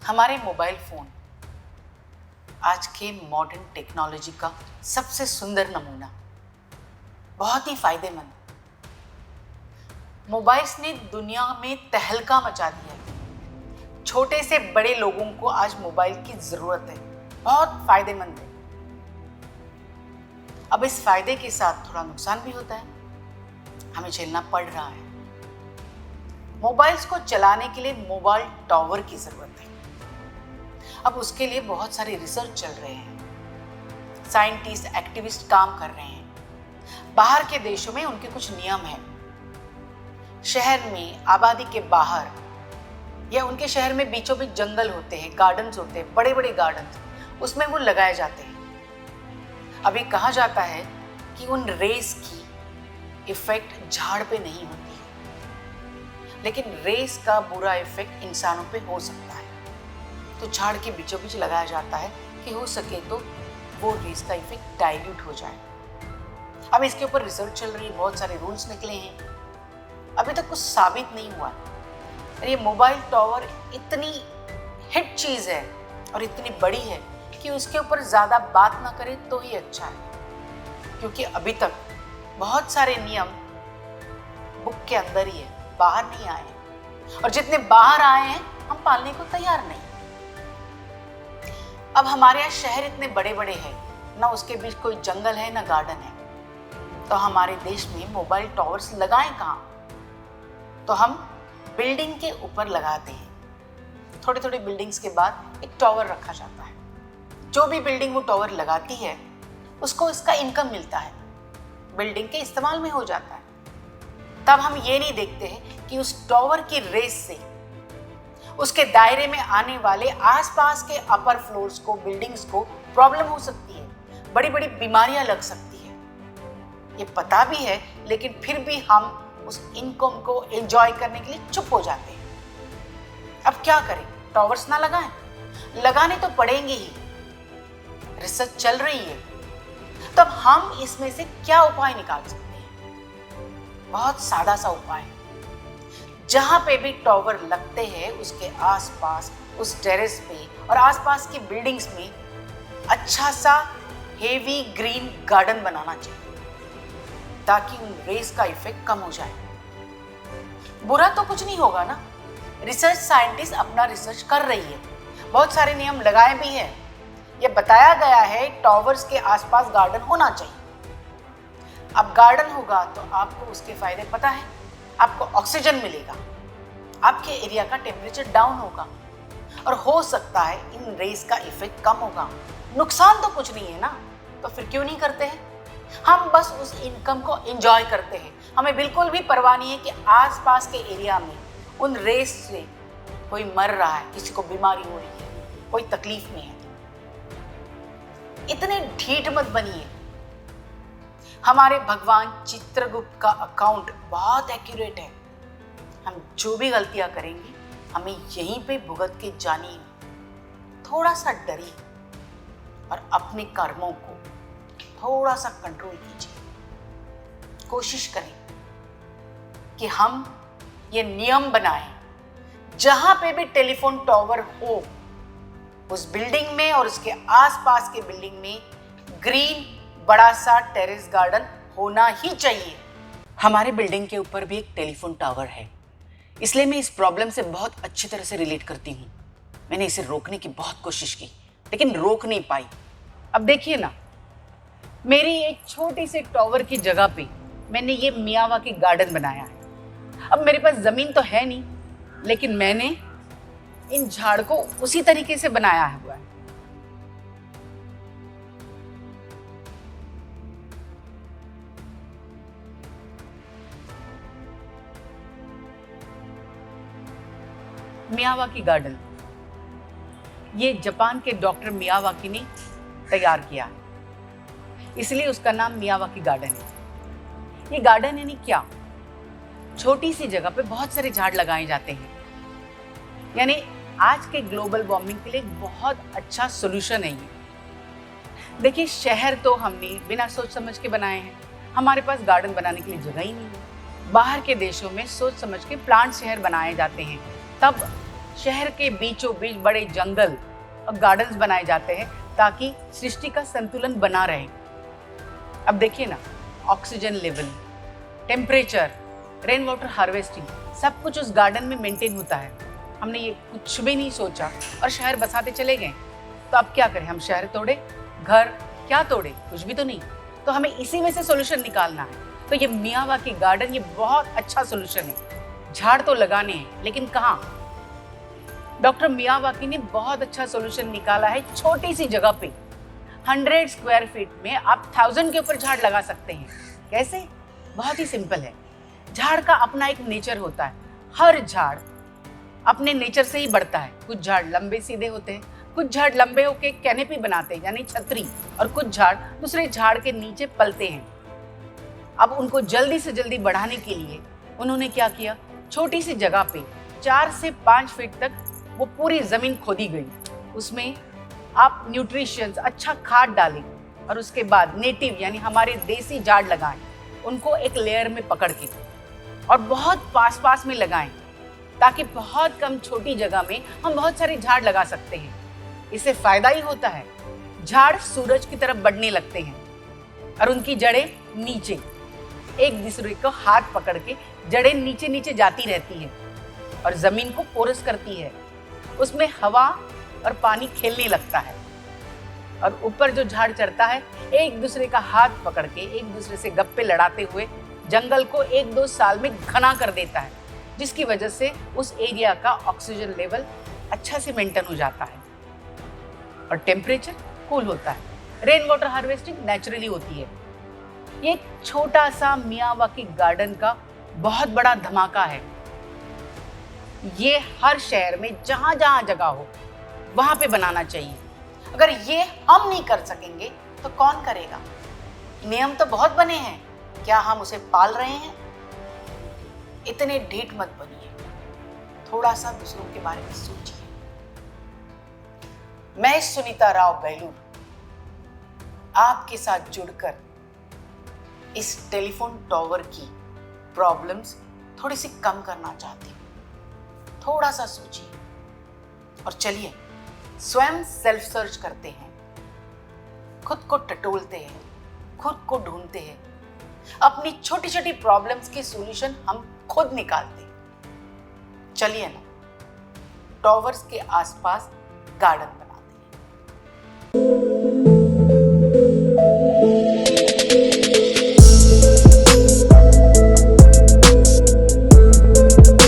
हमारे mobile phone आज के मॉडर्न टेक्नोलॉजी का सबसे सुंदर नमूना, बहुत ही फायदेमंद। मोबाइल्स ने दुनिया में तहलका मचा दिया है। छोटे से बड़े लोगों को आज मोबाइल की ज़रूरत है, बहुत फायदेमंद है। अब इस फायदे के साथ थोड़ा नुकसान भी होता है, हमें झेलना पड़ रहा है। मोबाइल्स को चलाने के लिए मोबाइल टावर की ज़रूरत है। अब उसके लिए बहुत सारे रिसर्च चल रहे हैं, साइंटिस्ट एक्टिविस्ट काम कर रहे हैं। बाहर के देशों में उनके कुछ नियम हैं। शहर में आबादी के बाहर या उनके शहर में बीचों बीच जंगल होते हैं, गार्डन्स होते हैं, बड़े बड़े गार्डन्स, उसमें वो लगाए जाते हैं। अभी कहा जाता है कि उन रेस की इफेक्ट झाड़ पे नहीं होती है, लेकिन रेस का बुरा इफेक्ट इंसानों पे हो सकता है। तो झाड़ के बीचों बीच लगाया जाता है कि हो सके तो वो रेस का इफेक्ट डाइल्यूट हो जाए। अब इसके ऊपर रिसर्च चल रही है, बहुत सारे रूल्स निकले हैं, अभी तक कुछ साबित नहीं हुआ। ये मोबाइल टावर इतनी हिट चीज़ है और इतनी बड़ी है कि उसके ऊपर ज़्यादा बात ना करें तो ही अच्छा है, क्योंकि अभी तक बहुत सारे नियम बुक के अंदर ही है, बाहर नहीं आए हैं, और जितने बाहर आए हैं हम पालने को तैयार नहीं। अब हमारे यहाँ शहर इतने बड़े बड़े हैं, ना उसके बीच कोई जंगल है ना गार्डन है, तो हमारे देश में मोबाइल टावर्स लगाएं कहाँ? तो हम बिल्डिंग के ऊपर लगाते हैं। थोड़ी थोड़ी बिल्डिंग्स के बाद एक टावर रखा जाता है। जो भी बिल्डिंग वो टावर लगाती है उसको इसका इनकम मिलता है, बिल्डिंग के इस्तेमाल में हो जाता है। तब हम ये नहीं देखते हैं कि उस टावर की रेस से उसके दायरे में आने वाले आसपास के अपर फ्लोर्स को, बिल्डिंग्स को प्रॉब्लम हो सकती है, बड़ी बड़ी बीमारियां लग सकती है। ये पता भी है, लेकिन फिर भी हम उस इनकम को एंजॉय करने के लिए चुप हो जाते हैं। अब क्या करें? टावर्स ना लगाएं? लगाने तो पड़ेंगे ही, रिसर्च चल रही है। तब हम इसमें से क्या उपाय निकाल सकते हैं? बहुत सादा सा उपाय। जहां पे भी टावर लगते हैं उसके आसपास, उस टेरेस पे और आसपास की बिल्डिंग्स में अच्छा सा हेवी ग्रीन गार्डन बनाना चाहिए, ताकि उन रेस का इफेक्ट कम हो जाए। बुरा तो कुछ नहीं होगा ना। रिसर्च साइंटिस्ट अपना रिसर्च कर रही है, बहुत सारे नियम लगाए भी हैं। ये बताया गया है टावर्स के आसपास गार्डन होना चाहिए। अब गार्डन होगा तो आपको उसके फायदे पता है, आपको ऑक्सीजन मिलेगा, आपके एरिया का टेम्परेचर डाउन होगा और हो सकता है इन रेस का इफेक्ट कम होगा। नुकसान तो कुछ नहीं है ना, तो फिर क्यों नहीं करते हैं? हम बस उस इनकम को एंजॉय करते हैं। हमें बिल्कुल भी परवाह नहीं है कि आसपास के एरिया में उन रेस से कोई मर रहा है, किसी को बीमारी हो रही है, कोई तकलीफ में है। इतने ढीठ मत बनिए। हमारे भगवान चित्रगुप्त का अकाउंट बहुत एक्यूरेट है। हम जो भी गलतियां करेंगे हमें यहीं पे भुगत के जानी। थोड़ा सा डरिए और अपने कर्मों को थोड़ा सा कंट्रोल कीजिए। कोशिश करें कि हम ये नियम बनाएं, जहां पे भी टेलीफोन टावर हो उस बिल्डिंग में और उसके आसपास के बिल्डिंग में ग्रीन बड़ा सा टेरेस गार्डन होना ही चाहिए। हमारे बिल्डिंग के ऊपर भी एक टेलीफोन टावर है, इसलिए मैं इस प्रॉब्लम से बहुत अच्छी तरह से रिलेट करती हूँ। मैंने इसे रोकने की बहुत कोशिश की, लेकिन रोक नहीं पाई। अब देखिए ना, मेरी एक छोटी सी टावर की जगह पे मैंने ये मियावाकी गार्डन बनाया है। अब मेरे पास ज़मीन तो है नहीं, लेकिन मैंने इन झाड़ को उसी तरीके से बनाया हुआ है। मियावाकी गार्डन ये जापान के डॉक्टर मियावाकी ने तैयार किया है, इसलिए उसका नाम मियावाकी गार्डन है। ये गार्डन यानी क्या? छोटी सी जगह पे बहुत सारे झाड़ लगाए जाते हैं, यानी आज के ग्लोबल वार्मिंग के लिए बहुत अच्छा सॉल्यूशन है ये। देखिए, शहर तो हमने बिना सोच समझ के बनाए हैं, हमारे पास गार्डन बनाने के लिए जगह ही नहीं है। बाहर के देशों में सोच समझ के प्लांट शहर बनाए जाते हैं, तब शहर के बीचों बीच बड़े जंगल और गार्डन्स बनाए जाते हैं ताकि सृष्टि का संतुलन बना रहे। अब देखिए ना, oxygen level, temperature, rain water harvesting, सब कुछ उस गार्डन में मेंटेन होता है। हमने ये कुछ भी नहीं सोचा और शहर बसाते चले गए। तो अब क्या करें, हम शहर तोड़े, घर क्या तोड़े, कुछ भी तो नहीं। तो हमें इसी में से सोल्यूशन निकालना है। तो ये मियावाकी गार्डन ये बहुत अच्छा सोल्यूशन है। झाड़ तो लगाने हैं लेकिन कहाँ? डॉक्टर मियावाकी ने बहुत अच्छा सोल्यूशन निकाला है। छोटी सी जगह पे 100 स्क्वायर फीट में आप 1000 के ऊपर झाड़ लगा सकते हैं। कैसे? बहुत ही सिंपल है। झाड़ का अपना एक नेचर होता है। हर झाड़ अपने नेचर से ही बढ़ता है। कुछ झाड़ लंबे सीधे होते हैं, कुछ झाड़ लंबे होके कैनेपी बनाते हैं यानी छतरी, और कुछ झाड़ दूसरे झाड़ के नीचे पलते हैं। अब उनको जल्दी से जल्दी बढ़ाने के लिए उन्होंने क्या किया, छोटी सी जगह पे 4 से 5 फीट तक वो पूरी जमीन खोदी गई। उसमें आप न्यूट्रिशंस, अच्छा खाद डालें और उसके बाद नेटिव यानी हमारे देसी झाड़ लगाएं। उनको एक लेयर में पकड़ के और बहुत पास पास में लगाएं ताकि बहुत कम छोटी जगह में हम बहुत सारे झाड़ लगा सकते हैं। इससे फायदा ही होता है। झाड़ सूरज की तरफ बढ़ने लगते हैं और उनकी जड़ें नीचे, एक दूसरे को हाथ पकड़ के जड़ें नीचे नीचे जाती रहती है और जमीन को पोरस करती है। उसमें हवा और पानी खेलने लगता है और ऊपर जो झाड़ चढ़ता है एक दूसरे का हाथ पकड़ के एक दूसरे से गप्पे लड़ाते हुए जंगल को 1-2 साल में घना कर देता है, जिसकी वजह से उस एरिया का ऑक्सीजन लेवल अच्छा से मेंटेन हो जाता है और टेम्परेचर कूल होता है। रेन वाटर हार्वेस्टिंग नेचुरली होती है। ये एक छोटा सा मियावाकी गार्डन का बहुत बड़ा धमाका है। ये हर शहर में जहां जहां जगह हो वहां पे बनाना चाहिए। अगर ये हम नहीं कर सकेंगे तो कौन करेगा? नियम तो बहुत बने हैं, क्या हम उसे पाल रहे हैं? इतने ढीठ मत बनिए, थोड़ा सा दूसरों के बारे में सोचिए। मैं सुनीता राव बेलूर आपके साथ जुड़कर इस टेलीफोन टॉवर की प्रॉब्लम्स थोड़ी सी कम करना चाहती हूँ। थोड़ा सा सोचिए और चलिए स्वयं सेल्फ सर्च करते हैं, खुद को टटोलते हैं, खुद को ढूंढते हैं, अपनी छोटी छोटी प्रॉब्लम्स के सॉल्यूशन हम खुद निकालते हैं। चलिए ना, टॉवर्स के आसपास गार्डन बनाते हैं।